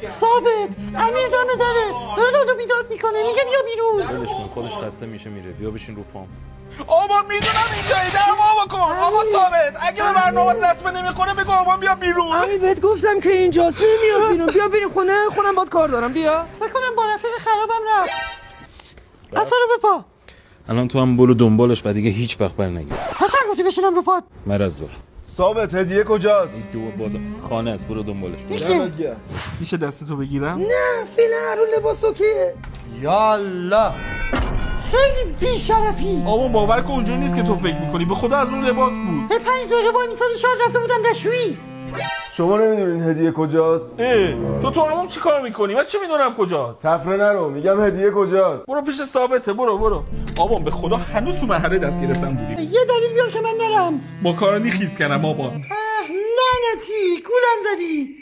ثابت امیر دمه داره داد و بیداد میکنه میگه بیا بیرون. ولش کن خودش خسته میشه میره. بیا بشین رو پام. آبا میدونم اینجایی در وا بکن. آقا ثابت اگه به برنامه رسم نمیکنه بگو آبا بیا بیرون. امیر بهت گفتم که اینجاست نمیاد بیرون. بیا بریم خودم باید کار دارم. بیا بکنم با رفیق خرابم رفت. اصلا رو بپا. الان تو هم برو دنبالش و دیگه هیچ وقت بر نگیر. پس گفتی بشینم رو پات. مرض دارم. ثابت هدیه کجاست؟ دو بازم خانه است برو دنبالش. میشه دستتو بگیرم؟ نه فعلا رو لباسو که یالا خیلی بیشرفی. آبا باور کن اونجوری نیست که تو فکر میکنی. به خدا از اون لباس بود. به 5 دقیقه وای میسادی شاید رفته بودم دشویی. شما نمیدونین هدیه کجاست؟ تو همون چی کار میکنی؟ من چه میدونم کجاست؟ سفره نرو میگم هدیه کجاست؟ برو پیش ثابته. برو آبا به خدا هنوز تو محله دست گرفتم بودیم. یه دلیل بیار که من نرم. با کارانی خیز کردم آبا. لعنتی گولم زدی.